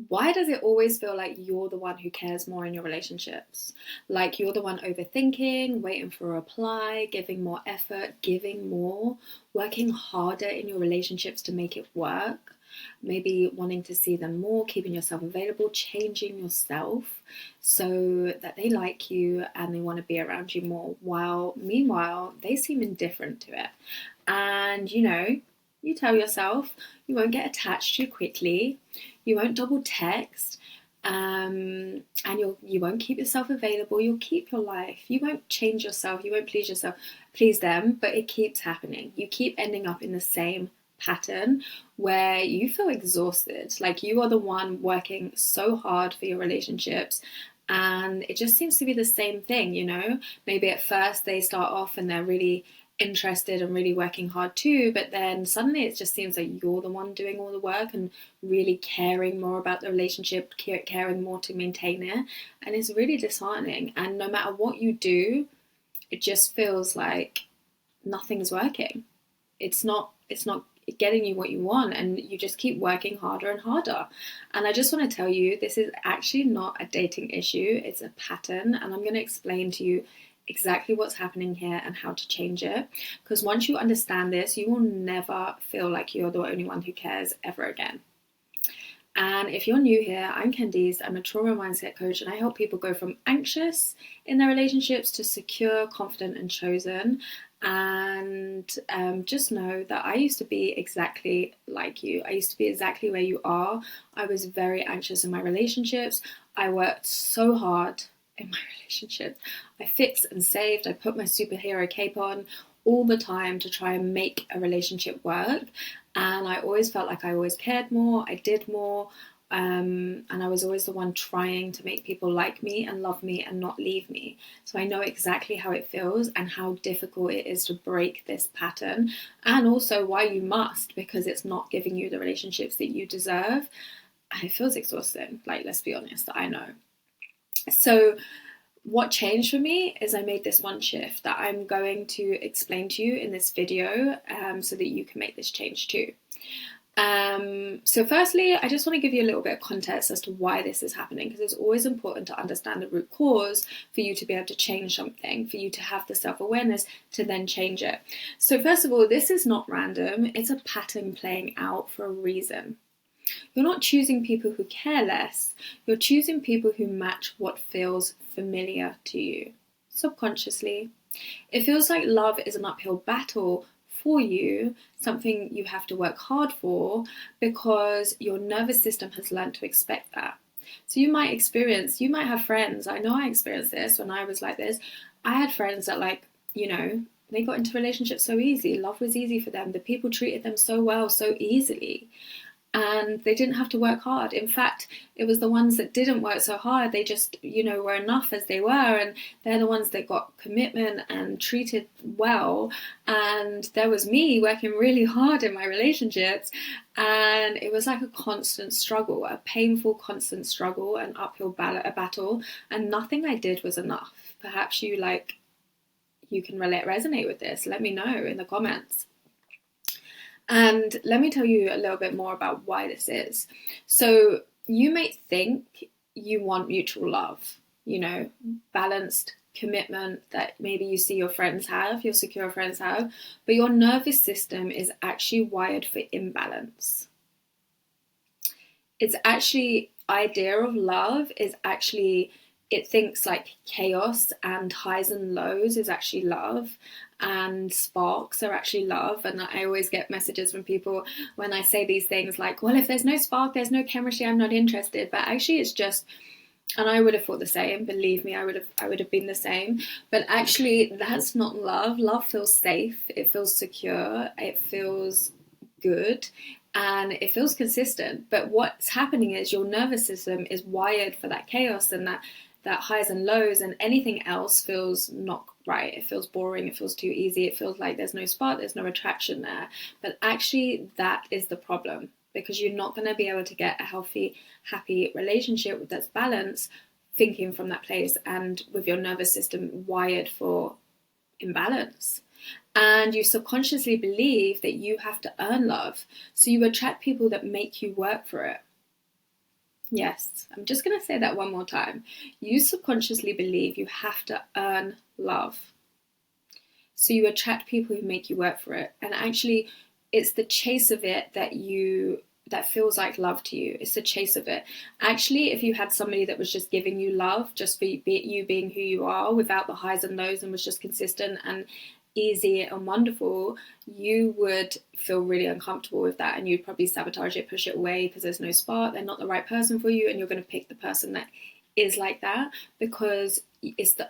Why does it always feel like you're the one who cares more in your relationships? Like you're the one overthinking, waiting for a reply, giving more effort, giving more, working harder in your relationships to make it work, maybe wanting to see them more, keeping yourself available, changing yourself so that they like you and they want to be around you more, while meanwhile they seem indifferent to it. And you tell yourself you won't get attached too quickly, you won't double text, and you won't keep yourself available. You'll keep your life. You won't change yourself. You won't please them. But it keeps happening. You keep ending up in the same pattern where you feel exhausted. Like you are the one working so hard for your relationships. And it just seems to be the same thing, Maybe at first they start off and they're really interested and really working hard too, but then suddenly it just seems like you're the one doing all the work and really caring more about the relationship, caring more to maintain it, and it's really disheartening. And no matter what you do, it just feels like nothing's working. It's not getting you what you want, and you just keep working harder and harder. And I just want to tell you, this is actually not a dating issue, it's a pattern, and I'm going to explain to you exactly what's happening here and how to change it. Because once you understand this, you will never feel like you're the only one who cares ever again. And if you're new here, I'm Candice. I'm a trauma mindset coach, and I help people go from anxious in their relationships to secure, confident, and chosen. And just know that I used to be exactly like you. I used to be exactly where you are. I was very anxious in my relationships. I worked so hard in my relationship. I fixed and saved. I put my superhero cape on all the time to try and make a relationship work. And I always felt like I always cared more, I did more, and I was always the one trying to make people like me and love me and not leave me. So I know exactly how it feels and how difficult it is to break this pattern, and also why you must, because it's not giving you the relationships that you deserve. And it feels exhausting, like, let's be honest, I know. So what changed for me is I made this one shift that I'm going to explain to you in this video, so that you can make this change too. So firstly, I just want to give you a little bit of context as to why this is happening, because it's always important to understand the root cause for you to be able to change something, for you to have the self-awareness to then change it. So first of all, this is not random, it's a pattern playing out for a reason. You're not choosing people who care less, you're choosing people who match what feels familiar to you, subconsciously. It feels like love is an uphill battle for you, something you have to work hard for, because your nervous system has learned to expect that. So you might have friends, I know I experienced this when I was like this. I had friends that, like, they got into relationships so easy, love was easy for them, the people treated them so well, so easily, and they didn't have to work hard. In fact, it was the ones that didn't work so hard, they just, were enough as they were, and they're the ones that got commitment and treated well. And there was me working really hard in my relationships, and it was like a constant struggle, a painful constant struggle, an uphill battle, and nothing I did was enough. Perhaps you can resonate with this. Let me know in the comments. And let me tell you a little bit more about why this is. So you may think you want mutual love, balanced commitment that maybe you see your friends have, your secure friends have, but your nervous system is actually wired for imbalance. It's actually, idea of love is actually, it thinks like chaos and highs and lows is actually love, and sparks are actually love. And I always get messages from people when I say these things like, well, if there's no spark, there's no chemistry, I'm not interested. But actually it's just, and I would have thought the same, believe me, I would have been the same. But actually that's not love. Love feels safe, it feels secure, it feels good, and it feels consistent. But what's happening is your nervous system is wired for that chaos and that highs and lows, and anything else feels not right. It feels boring, it feels too easy, it feels like there's no spark, there's no attraction there. But actually that is the problem, because you're not going to be able to get a healthy, happy relationship that's balanced thinking from that place and with your nervous system wired for imbalance. And you subconsciously believe that you have to earn love, so you attract people that make you work for it. Yes, I'm just going to say that one more time. You subconsciously believe you have to earn love. So you attract people who make you work for it. And actually, it's the chase of it that feels like love to you. It's the chase of it. Actually, if you had somebody that was just giving you love, just for you being who you are, without the highs and lows, and was just consistent and easy and wonderful, you would feel really uncomfortable with that, and you'd probably sabotage it, push it away, because there's no spark, they're not the right person for you, and you're going to pick the person that is like that, because it's the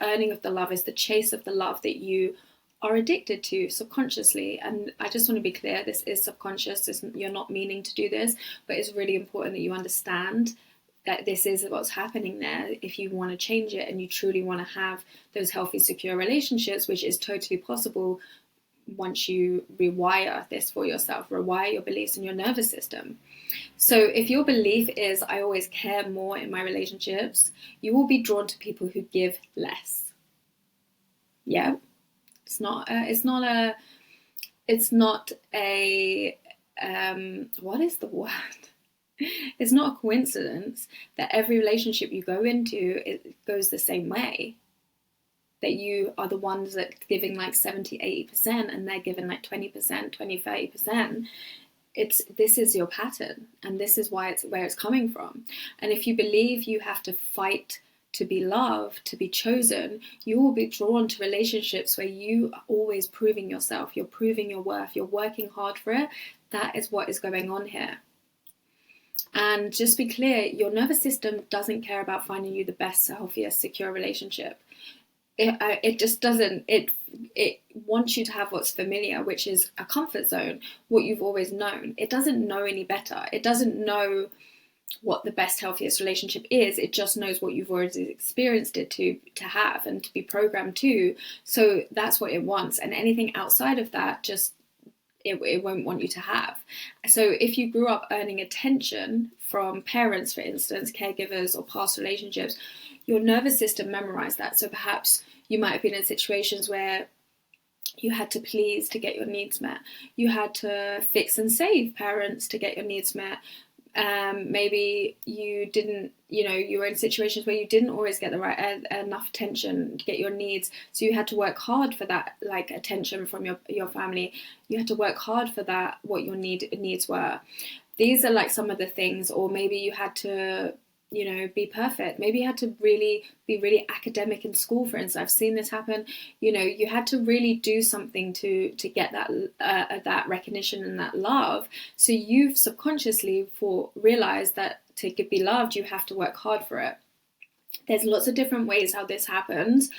earning of the love, it's the chase of the love that you are addicted to subconsciously. And I just want to be clear, this is subconscious. You're not meaning to do this, but it's really important that you understand that this is what's happening there if you want to change it and you truly want to have those healthy, secure relationships, which is totally possible once you rewire this for yourself, rewire your beliefs in your nervous system. So if your belief is, I always care more in my relationships, you will be drawn to people who give less. Yeah. It's not a what is the word? It's not a coincidence that every relationship you go into, it goes the same way. That you are the ones that are giving like 70-80% and they're giving like 20%, 20-30%. This is your pattern, and this is where it's coming from. And if you believe you have to fight to be loved, to be chosen, you will be drawn to relationships where you are always proving yourself, you're proving your worth, you're working hard for it. That is what is going on here. And just be clear, your nervous system doesn't care about finding you the best, healthiest, secure relationship. It just doesn't. It wants you to have what's familiar, which is a comfort zone, what you've always known. It doesn't know any better. It doesn't know what the best, healthiest relationship is. It just knows what you've already experienced it to have and to be programmed to. So that's what it wants. And anything outside of that, just it won't want you to have. So if you grew up earning attention from parents, for instance, caregivers, or past relationships, your nervous system memorized that. So perhaps you might have been in situations where you had to please to get your needs met. You had to fix and save parents to get your needs met. Maybe you didn't, you were in situations where you didn't always get the right enough attention to get your needs. So you had to work hard for that, like, attention from your family. You had to work hard for that, what your needs were. These are like some of the things. Or maybe you had to, be perfect. Maybe you had to be really academic in school, for instance. I've seen this happen. You had to really do something to get that recognition and that love. So you've subconsciously realized that to be loved, you have to work hard for it. There's lots of different ways how this happens,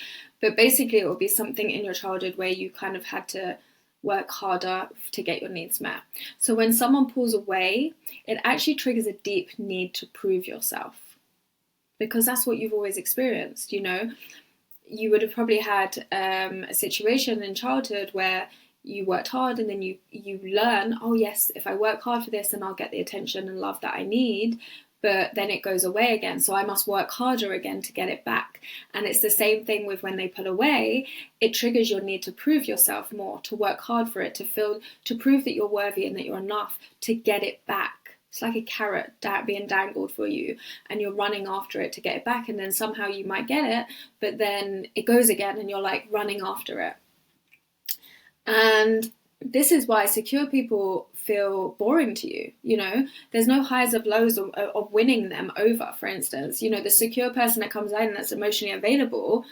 but basically it will be something in your childhood where you kind of had to work harder to get your needs met. So when someone pulls away, it actually triggers a deep need to prove yourself, because that's what you've always experienced. You would have probably had a situation in childhood where you worked hard, and then you learn, oh yes, if I work hard for this, then I'll get the attention and love that I need. But then it goes away again, so I must work harder again to get it back. And it's the same thing with when they pull away. It triggers your need to prove yourself more, to work hard for it, to prove that you're worthy and that you're enough, to get it back. It's like a carrot being dangled for you, and you're running after it to get it back, and then somehow you might get it, but then it goes again, and you're like running after it. And this is why secure people feel boring to you. There's no highs of lows of winning them over, for instance. The secure person that comes in and that's emotionally available,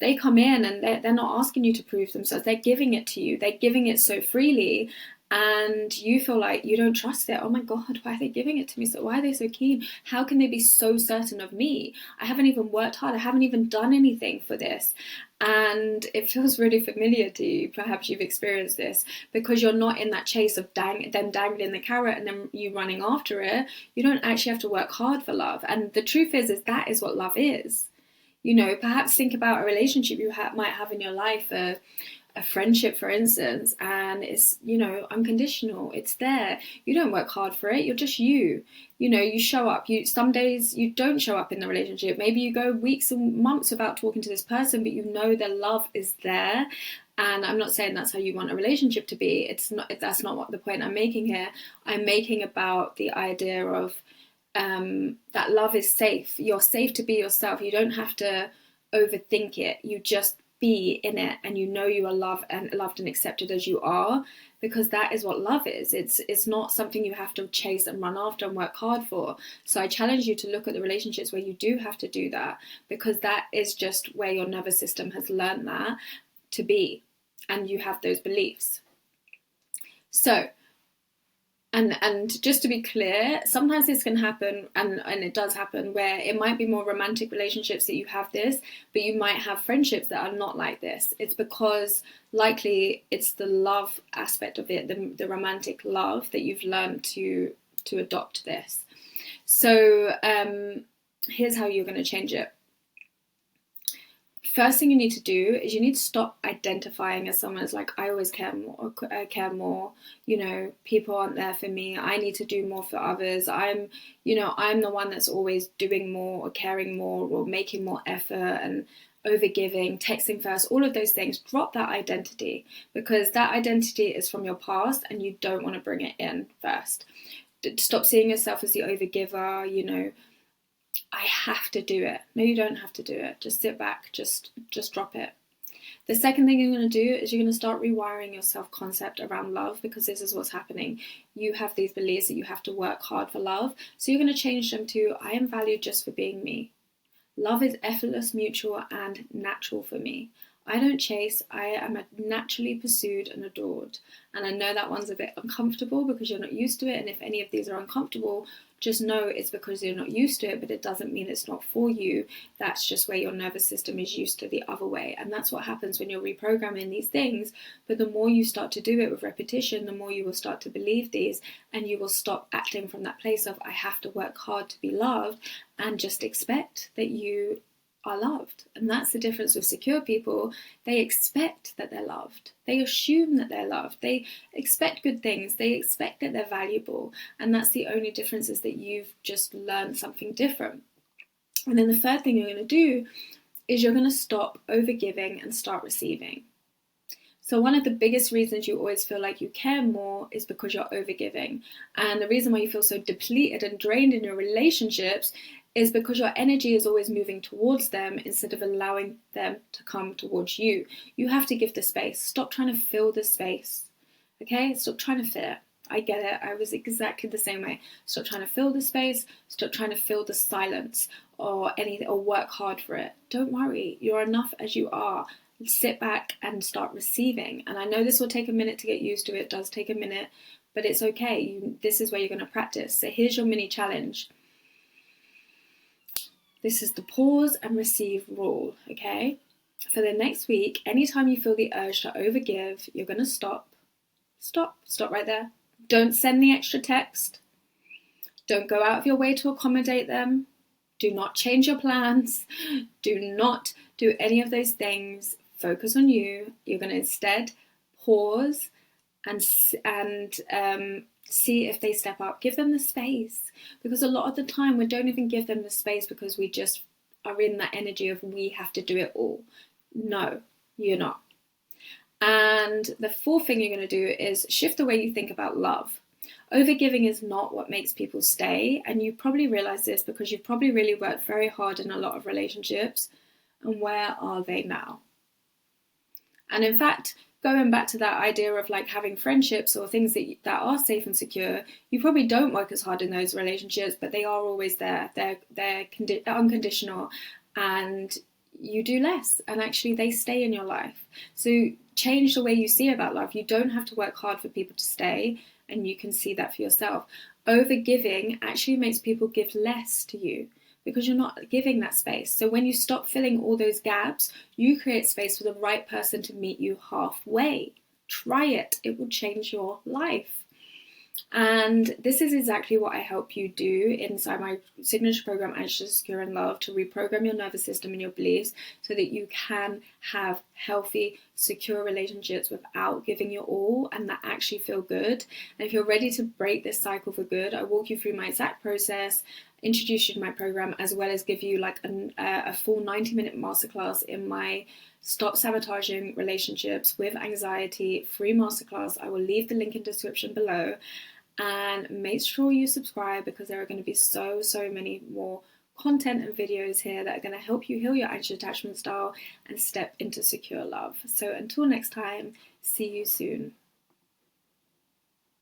they come in and they're not asking you to prove themselves. They're giving it to you. They're giving it so freely, and you feel like you don't trust it. Oh my God, why are they giving it to me? So why are they so keen? How can they be so certain of me? I haven't even worked hard. I haven't even done anything for this. And it feels really familiar to you. Perhaps you've experienced this, because you're not in that chase of them dangling the carrot and then you running after it. You don't actually have to work hard for love. And the truth is that is what love is. Perhaps think about a relationship you might have in your life, a friendship, for instance, and it's, unconditional. It's there. You don't work hard for it. You're just you. You show up. Some days you don't show up in the relationship. Maybe you go weeks and months without talking to this person, but the love is there. And I'm not saying that's how you want a relationship to be. It's not. That's not what the point I'm making here. I'm making about the idea of that love is safe. You're safe to be yourself. You don't have to overthink it. You just be in it, and you know you are loved and accepted as you are, because that is what love is. It's not something you have to chase and run after and work hard for. So I challenge you to look at the relationships where you do have to do that, because that is just where your nervous system has learned that to be, and you have those beliefs. So and just to be clear, sometimes this can happen, and it does happen, where it might be more romantic relationships that you have this, but you might have friendships that are not like this. It's because likely it's the love aspect of it, the romantic love, that you've learned to adopt this. So here's how you're going to change it. First thing you need to do is you need to stop identifying as someone as like, I always care more, you know, people aren't there for me, I need to do more for others, I'm the one that's always doing more or caring more or making more effort and overgiving, texting first, all of those things. Drop that identity, because that identity is from your past and you don't want to bring it in first. Stop seeing yourself as the overgiver, you know, I have to do it. No, you don't have to do it. Just sit back, just drop it. The second thing you're going to do is you're going to start rewiring your self-concept around love, because this is what's happening. You have these beliefs that you have to work hard for love. So you're going to change them to, I am valued just for being me. Love is effortless, mutual, and natural for me. I don't chase, I am naturally pursued and adored. And I know that one's a bit uncomfortable because you're not used to it. And if any of these are uncomfortable, just know it's because you're not used to it, but it doesn't mean it's not for you. That's just where your nervous system is used to the other way. And that's what happens when you're reprogramming these things. But the more you start to do it with repetition, the more you will start to believe these, and you will stop acting from that place of, I have to work hard to be loved, and just expect that you are loved. And that's the difference with secure people. They expect that they're loved. They assume that they're loved. They expect good things. They expect that they're valuable. And that's the only difference, is that you've just learned something different. And then the third thing you're going to do is you're going to stop overgiving and start receiving. So one of the biggest reasons you always feel like you care more is because you're overgiving. And the reason why you feel so depleted and drained in your relationships is because your energy is always moving towards them instead of allowing them to come towards you. You have to give the space. Stop trying to fill the space. Okay? Stop trying to fill it. I get it. I was exactly the same way. Stop trying to fill the space. Stop trying to fill the silence or anything, or work hard for it. Don't worry. You're enough as you are. Sit back and start receiving. And I know this will take a minute to get used to. It does take a minute, but it's okay. This is where you're going to practice. So here's your mini challenge. This is the pause and receive rule, okay? For the next week, anytime you feel the urge to overgive, you're going to stop right there. Don't send the extra text. Don't go out of your way to accommodate them. Do not change your plans. Do not do any of those things. Focus on you. You're going to instead pause and see if they step up. Give them the space, because a lot of the time we don't even give them the space because we just are in that energy of we have to do it all. No, you're not. And the fourth thing you're going to do is shift the way you think about love. Overgiving is not what makes people stay, and you probably realize this because you've probably really worked very hard in a lot of relationships. And where are they now? And in fact, going back to that idea of like having friendships or things that are safe and secure, you probably don't work as hard in those relationships, but they are always there. They're unconditional, and you do less, and actually they stay in your life. So change the way you see about love. You don't have to work hard for people to stay, and you can see that for yourself. Overgiving actually makes people give less to you, because you're not giving that space. So when you stop filling all those gaps, you create space for the right person to meet you halfway. Try it. It will change your life. And this is exactly what I help you do inside my signature program, Anxious, Secure and Love, to reprogram your nervous system and your beliefs so that you can have healthy, secure relationships without giving your all and that actually feel good. And if you're ready to break this cycle for good, I walk you through my exact process, introduce you to my program, as well as give you like a full 90-minute masterclass in my Stop Sabotaging Relationships with Anxiety free masterclass. I will leave the link in the description below, and make sure you subscribe because there are going to be so many more content and videos here that are going to help you heal your anxious attachment style and step into secure love. So until next time, see you soon.